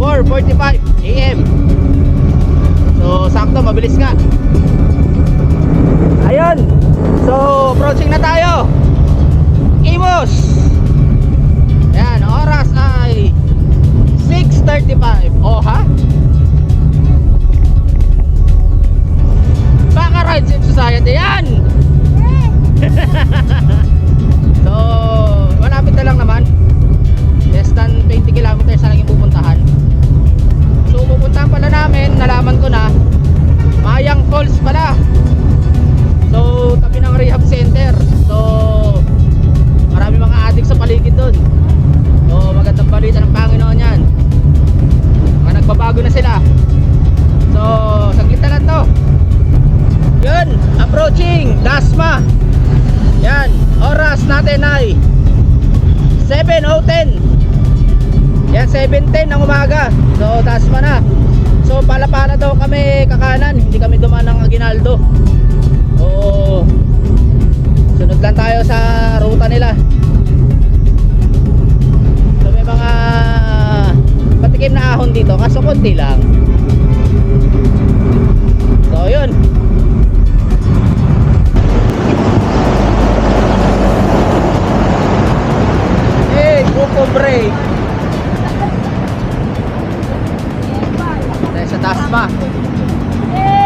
4:45 AM. So sakto, mabilis nga. Ayun. So approaching na tayo. Imus. Ayan, oras ay 6:35. Oh ha? Baka Rides in Society yan. So malapit na lang naman. Less than 20 kilometers na lang yung pupuntahan. So pupuntahan pala namin, nalaman ko na Mayang Falls pala. So tabi ng rehab center. So marami mga adik sa paligid doon. So magandang balita ng Panginoon yan. Mga nagbabago na sila. So saglit na lang to. Yun, approaching Dasma. Yan, oras natin ay 7:10. Yan, 7:10 ng umaga. So Dasma na. So pala-pala daw kami kakanan. Hindi kami dumaan ng Aguinaldo. Oo, sunod lang tayo sa ruta nila. So may mga patikim na ahon dito, kaso konti lang. So yun. Hey, grupo break. Tayo sa Dasma. Hey!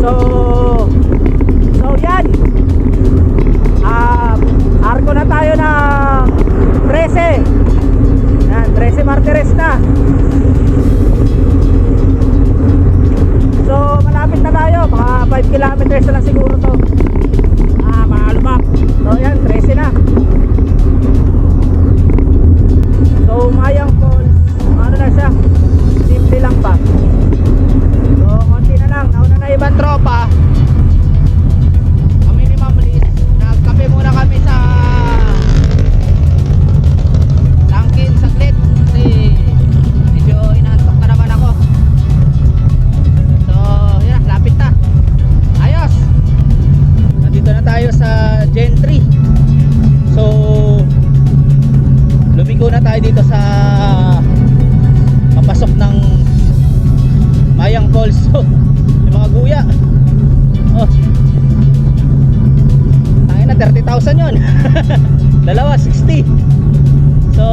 So yan. Arko na tayo ng 13. Yan, 13 Martires na. So malapit na tayo, mga 5 kilometers na lang siguro to. Mga almak. So yan, 13 na. So Mayang Falls, ano na siya, simple lang pa. So konti na lang, nauna na ibang tropa. Kami ni Ma'am Liz, nagkape muna kami sa Langkin saglit kasi medyo inaantok na naman ako. So yan, lapit na. Ayos, nandito na tayo sa Gentry. So lumigo na tayo dito sa papasok ng Mayang Falls. So yung mga guya, oh, tangin na 30,000 yun. Dalawa 60. So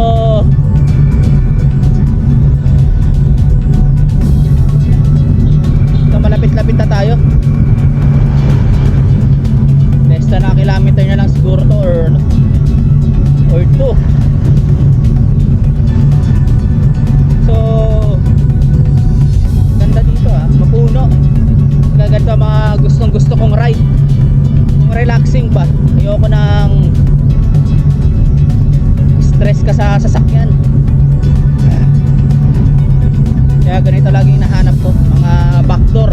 malapit-lapit na tayo. relaxing ba, ayoko ng stress ka sa sasakyan. Kaya ganito lagi hinahanap ko, mga backdoor.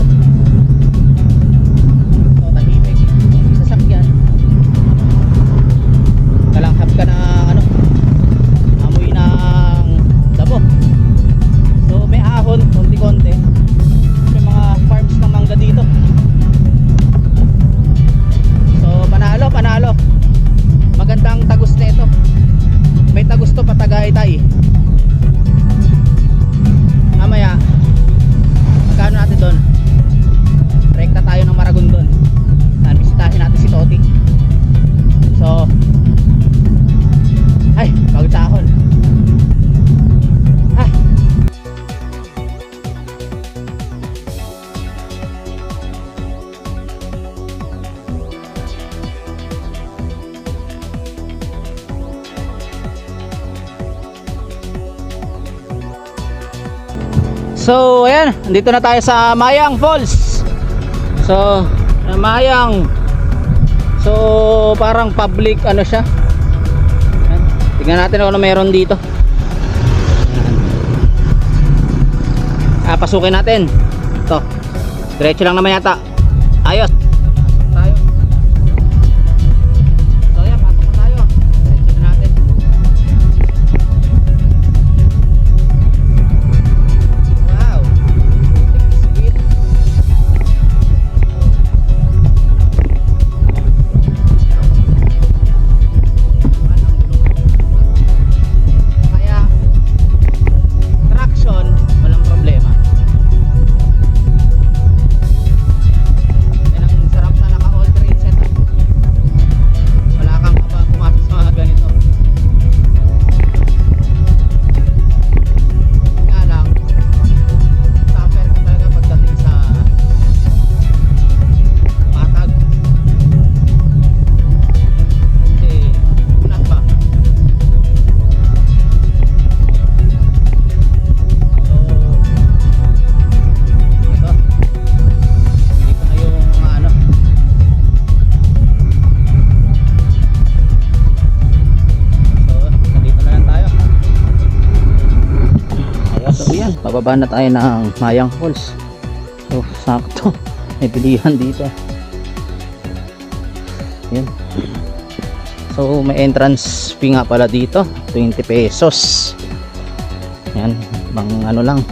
So tahimik yung sasakyan, kalanghap ka ng ano, amoy ng damo. So may ahon konti-konti, may mga farms ng mangga dito. So panalo, magandang tagos nito. May tagos to pa Tagaytay. Mamaya magkano natin doon, rekta tayo ng Maragondon, bisitahin natin si Toti. So ay pagod sa ahon. So ayan, dito na tayo sa Mayang Falls. So Mayang, so parang public ano siya. Ayan. Tingnan natin kung ano meron dito. Pasukin natin. Ito, diretso lang naman yata. Ayos. Pasok tayo. So ayan, pasok na tayo. Diretso na natin. Pababa na tayo ng Mayang Falls. So sakto, may bilihan dito. Yan. So may entrance fee nga pala dito, 20 pesos. Yan, bang ano lang,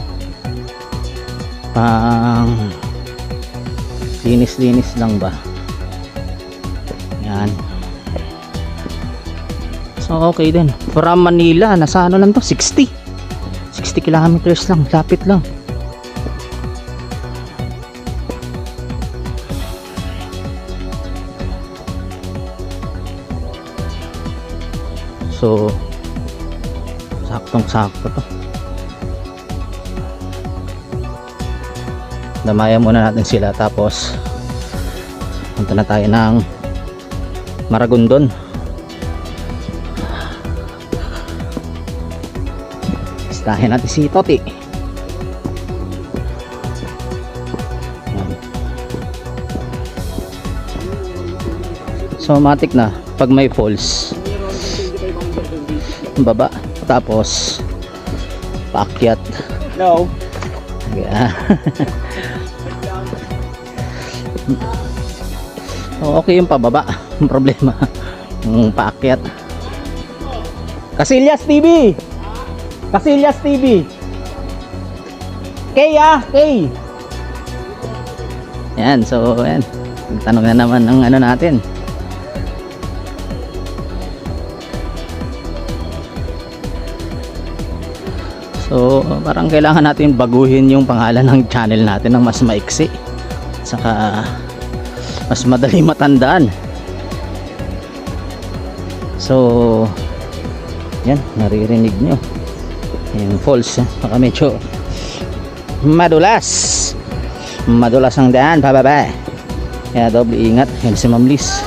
pang linis-linis lang ba. Yan. So okay din. From Manila, nasa ano lang to, 60 kilometers lang, lapit lang. So saktong-sakto to. Damayan muna natin sila, tapos punta na tayo ng Maragondon. Bisitahin natin si Toti. So matik na pag may falls, baba, tapos paakyat. No. Yeah. So, okay yung pababa, yung problema yung paakyat. Casillas TV, Casillas TV, Kay Kay. Yan, so yan, tanong na naman ng ano natin. So parang kailangan natin baguhin yung pangalan ng channel natin ng mas maiksi, saka mas madali matandaan. So yan, naririnig nyo yung falls, baka medyo madulas ang daan pababa, kaya doble ingat. Yan si Ma'am Liz.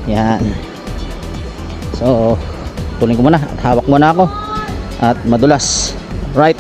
Yan, so tuloy ko muna at hawak muna ako at madulas, right.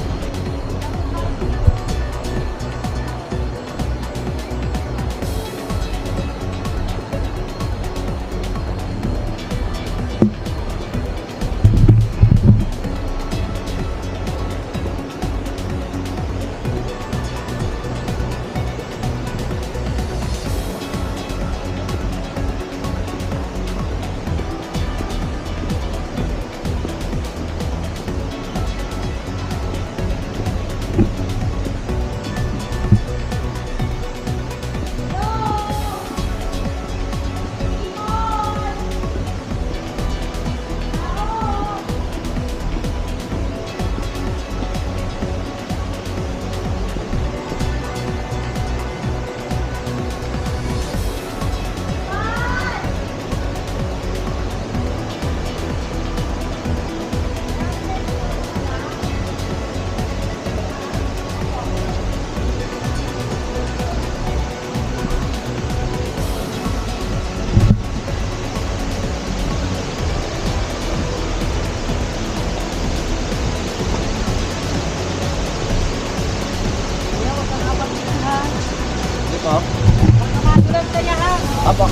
Apo.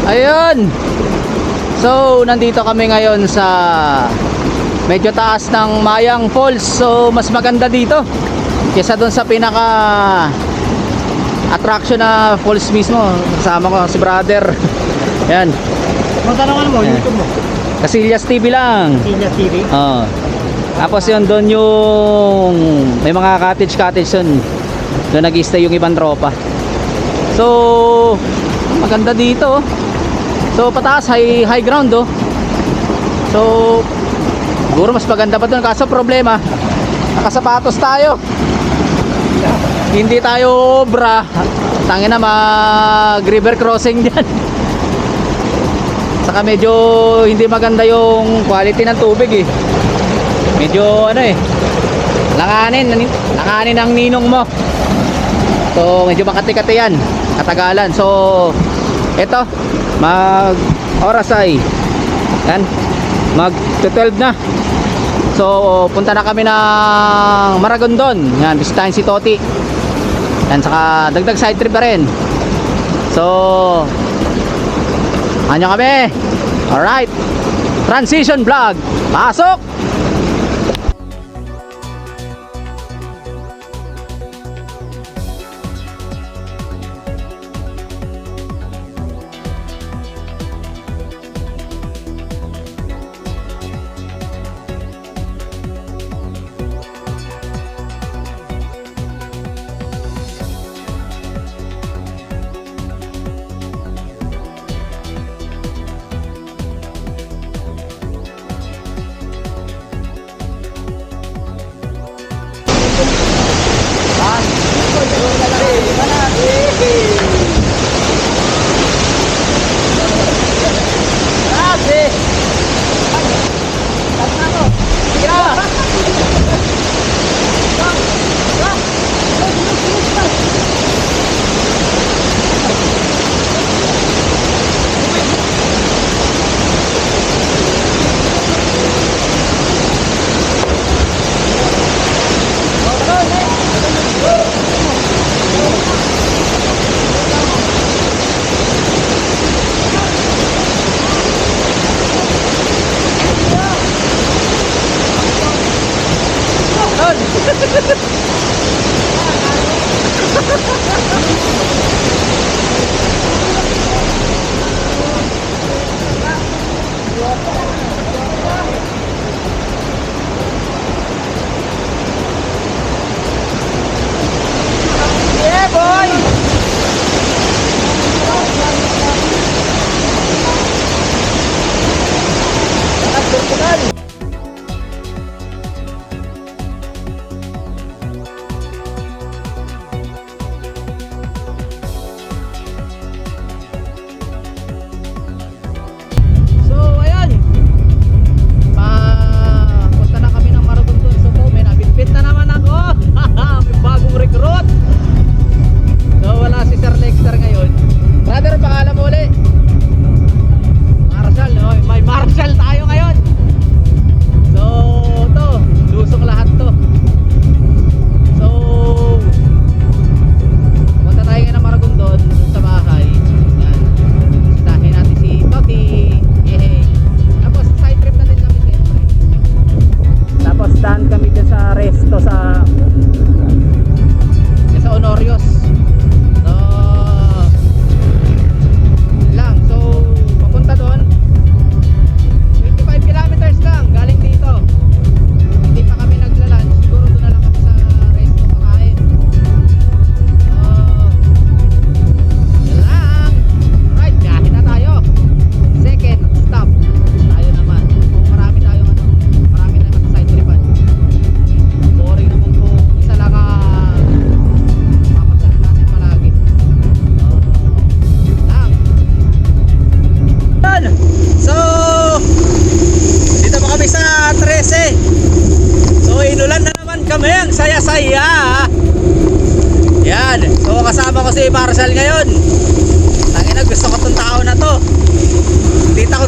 Ayun. So, nandito kami ngayon sa medyo taas ng Mayang Falls. So, mas maganda dito kaysa doon sa pinaka attraction na falls mismo. Kasama ko si brother. Yan. Kung tanongan mo, YouTube mo. Casillas TV lang. Casillas TV. Oo. Tapos yun, doon yung may mga cottage doon. Doon nag-stay yung ibang tropa. So, maganda dito. So, pataas, high ground oh. So, siguro mas maganda pa doon. Kaso problema, nakasapatos tayo. Hindi tayo obra. Tangin na mag river crossing dyan. Saka medyo hindi maganda yung quality ng tubig eh. Medyo ano eh, langanin ang ninong mo. So medyo makati-kati yan, katagalan. So eto, mag oras ay yan, mag 12 na. So punta na kami ng Maragondon. Yan, bisitahin si Toti. Yan, saka dagdag side trip na rin. So ano kami? Alright, transition vlog, pasok!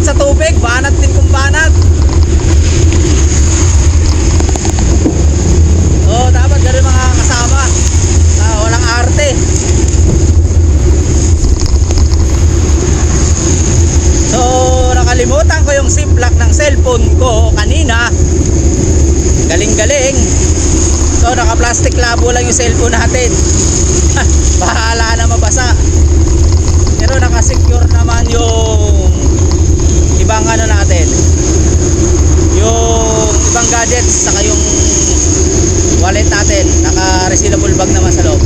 takot sa tubig, banat din kung banat. So dapat ganun mga kasama, walang arte. So nakalimutan ko yung ziplock ng cellphone ko kanina. Galing-galing. So naka-plastic labo lang yung cellphone natin. Bahala na mabasa. Pero naka-secure naman yung ibang ano natin, yung ibang gadgets, saka yung wallet natin. Naka-resealable bag naman sa loob.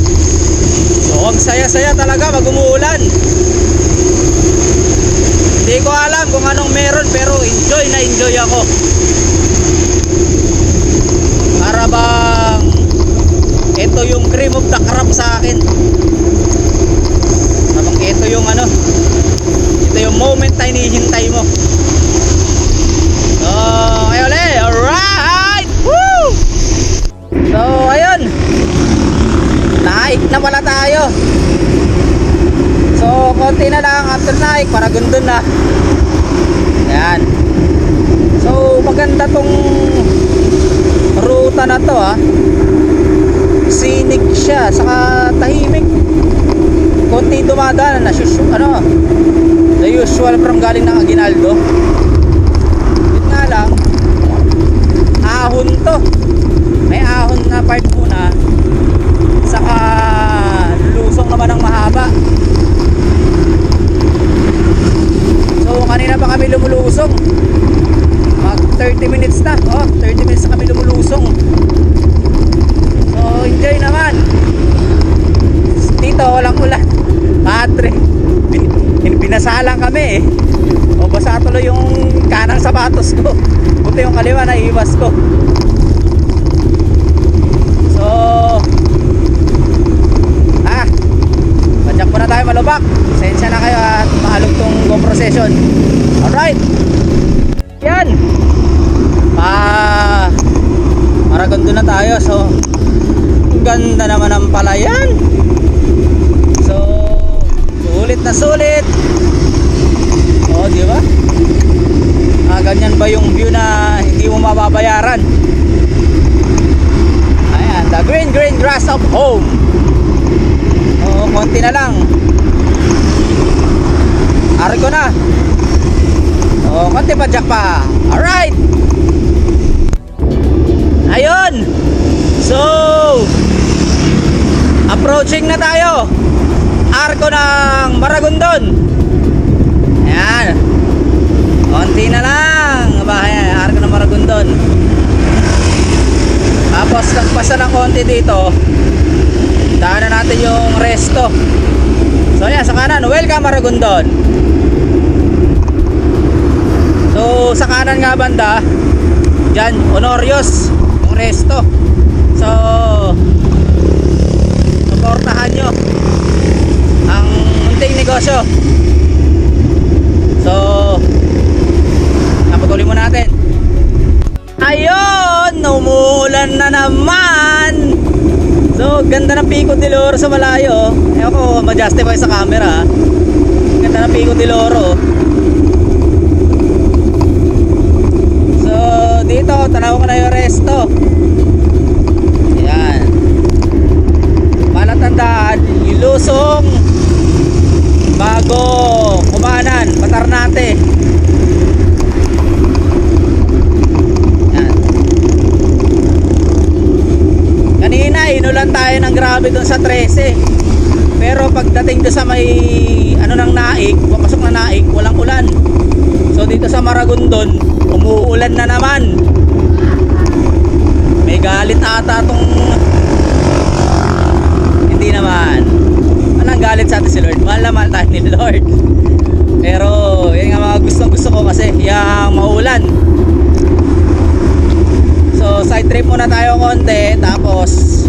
So ang saya-saya talaga pag umuulan. Hindi ko alam kung anong meron, pero enjoy na enjoy ako. Para bang ito yung cream of the crop sa akin. Habang ito yung ano, ito yung moment na hinihintay mo. So kayo ulit, alright! Woo! So ayun, naik na pala tayo. So konti na lang after naik, Maragondon na. Yan. So maganda tong ruta na to ha. Scenic siya, saka tahimik. Konti dumadaan na ano, the usual from galing ng Aguinaldo. Yun nga lang, ahon to. May ahon na part muna, saka lusong naman ng mahaba. So kanina pa kami lumulusong, mag 30 minutes na. 30 minutes na kami lumulusong. So enjoy naman. Dito walang ulan. Padre, binasalang kami eh. O basa tuloy yung kanang sapatos ko. Buti yung kaliwa na iwas ko. So padyak muna tayo malubak. Sensya na kayo at mahalog tong GoPro session. Alright, yan, Maragondon na tayo. So ganda naman ang palayan. So sulit na sulit. Di ba? Ganyan ba yung view na hindi mo mababayaran? Ayan, the green grass of home. Konti na lang. Ari ko na. Konti pa, jack pa. Alright. Ayun. So approaching na tayo. Arko ng Maragondon. Ayan. Konti na lang. Bahay, Arko ng Maragondon. Tapos nagpasa ng konti dito. Daanan natin yung resto. So yan, sa kanan, welcome Maragondon. So sa kanan nga banda, dyan, Honorios, yung resto. So suportahan nyo ang munting negosyo. So napatuloy mo natin. Ayun, umuulan na naman. So ganda ng Pico de Oro sa malayo. Ewan ko ma-justify sa camera. Ganda ng Pico de Oro. So dito tanaw ko na yung resto. Ayan, palatandaan yung lusong bago Kumanan, Batarnate. Ayan. Kanina inulan tayo ng grabe doon sa 13. Pero pagdating doon sa may ano ng Naik, papasok na Naik, walang ulan. So dito sa Maragondon, umuulan na naman. May galit ata tong, hindi naman. Walang galit sa atin si Lord. Mahal na mahal tayo ni Lord. Pero yun nga mga gustong gusto ko kasi yung maulan. So side trip muna tayo konti, tapos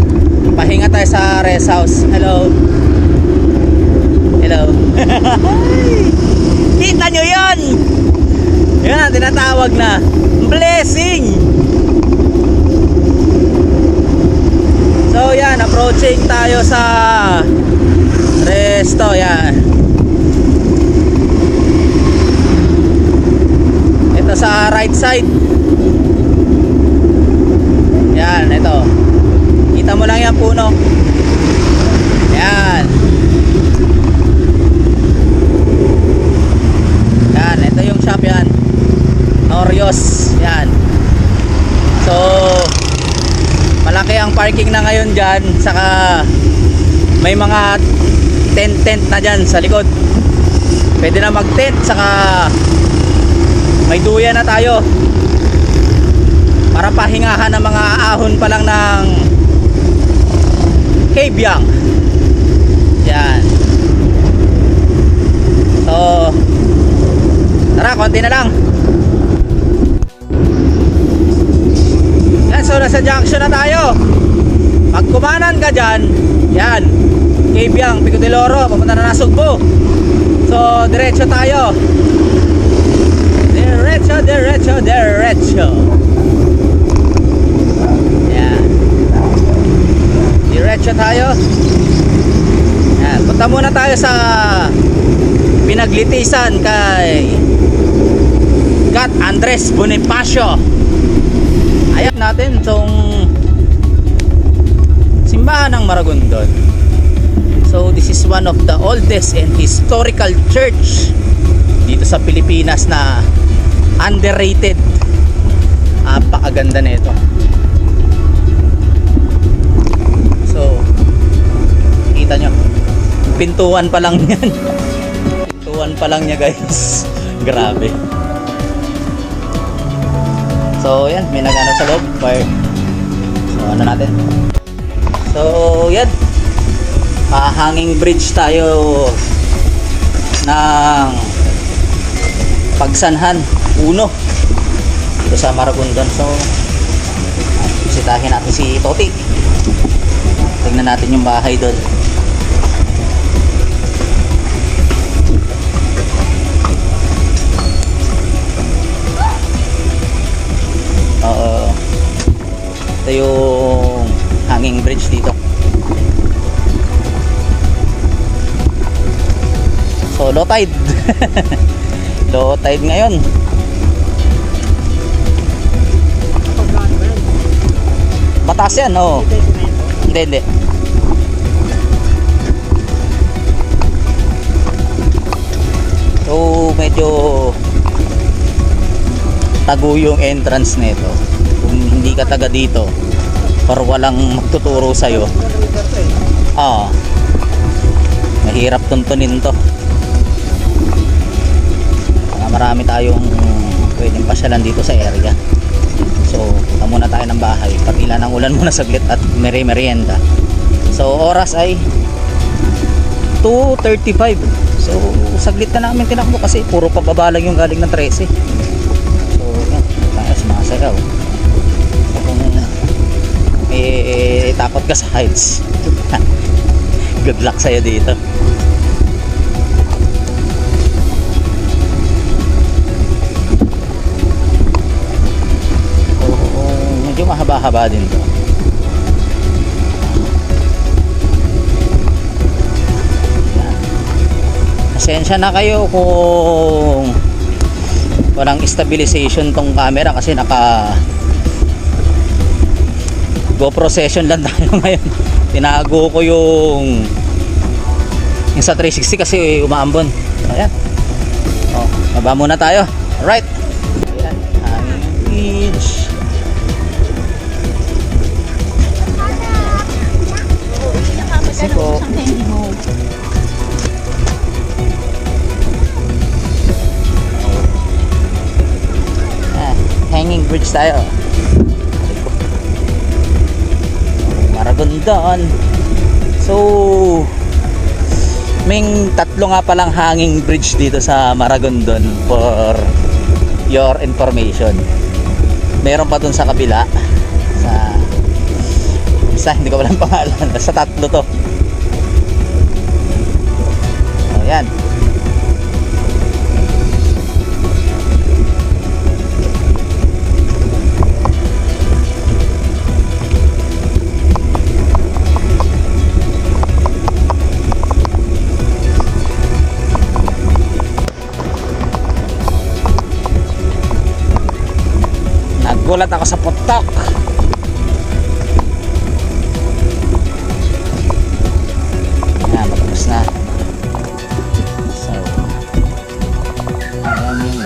pahinga tayo sa rest house. Hello. Hello. Kita nyo yun? Yun ang tinatawag na blessing. So yan, approaching tayo sa resto. Yan. sa right side. Yan, ito. Kita mo lang yan puno. Yan. Yan, ito yung shop yan. Norios. Yan. So, malaki ang parking na ngayon dyan. Saka, may mga tent na dyan sa likod. Pwede na mag-tent. Saka, may duya na tayo. Para pahingahan ng mga ahon pa lang ng Kabyang. Yan. So, tara, konti na lang. Yan, so nasa junction na tayo. Pag kumanan ka dyan, yan, Kabyang, Pico de Oro, papunta na Nasugbo. So, diretso tayo. Diretso. Yan. Diretso tayo. Yan, punta muna tayo sa pinaglitisan kay Gat Andres Bonifacio. Ayan natin itong simbahan ng Maragondon. So this is one of the oldest and historical church dito sa Pilipinas na underrated. Napakaganda nito. So kita nyo, pintuan pa lang yan. Pintuan pa lang niya, guys. Grabe. So yan, may nagano sa loob. Fire. So ano natin? So yan, hanging bridge tayo ng Pagsanhan 1 dito sa Maragondon. So bisitahin natin si Toti. Tingnan natin yung bahay doon. Ito yung hanging bridge dito. So low tide. Low tide ngayon. Mataas yan, oo. Hindi. So medyo tago yung entrance nito. Kung hindi ka taga dito or walang magtuturo sa'yo, mahirap tuntunin to. Marami tayong pwedeng pasyalan dito sa area. So punta muna tayo ng bahay, patila ng ulan muna saglit at merienda. So oras ay 2:35. So saglit na namin tinakbo kasi puro pababa lang yung galing ng 13. So yan, tayo sumasayaw. So, kung takot ka sa heights, good luck sa'yo dito. Medyo mahaba-haba din to. Pasensya na kayo kung walang stabilization tong camera kasi naka GoPro session lang tayo ngayon. Tinago ko yung sa 360 kasi umaambon. Ayan. Baba muna tayo. Alright. Ayan. Beach. Kasi po hanging bridge tayo. Maragondon. So may tatlo nga palang hanging bridge dito sa Maragondon for your information. Meron pa dun sa kabila sa isa, hindi ko walang pangalan. Sa tatlo to. O yan. Nagulat ako sa putok. Yan, matapos na. So, ayan yung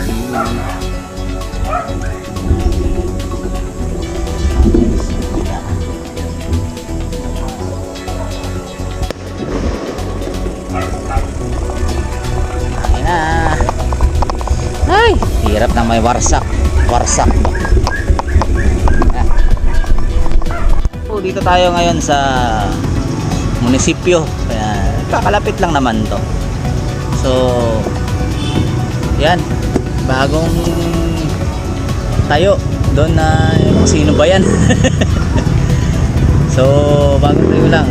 ayan na. Ay, hirap na may warsak. Warsak ba? Ah. So, dito tayo ngayon sa munisipyo. Kaya kakalapit lang naman to. So, yan. Bagong tayo. Doon na kung sino ba yan. So, bagong tayo lang.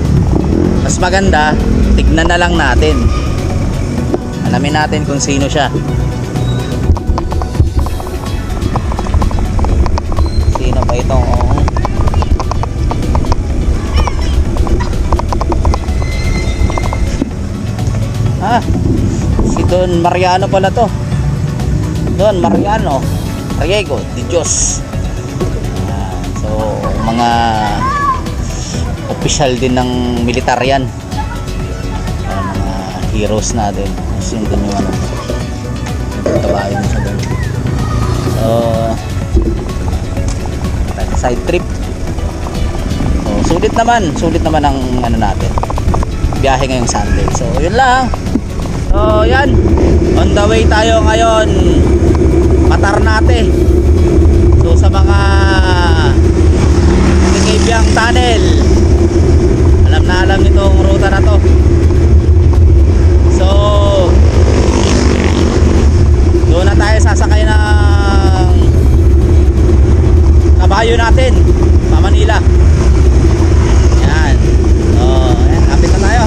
Mas maganda, tignan na lang natin. Alamin natin kung sino siya. Sino pa itong si Don Mariano pala to. Don Mariano Riego de Dios. So mga official din ng militar yan. Mga heroes natin. Yung din yung ano, kabayo mo siya doon. So side trip. So sulit naman ang ano natin. Biyahe ngayong Sunday. So yun lang. So yan. On the way tayo ngayon. Matarnate. So sa mga Cabiang Tunnel. Alam na alam itong ruta na to. So doon na tayo sasakay ng kabayo natin sa Manila. Yan. So, ayan, kapit na tayo.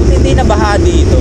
Buti hindi na baha dito.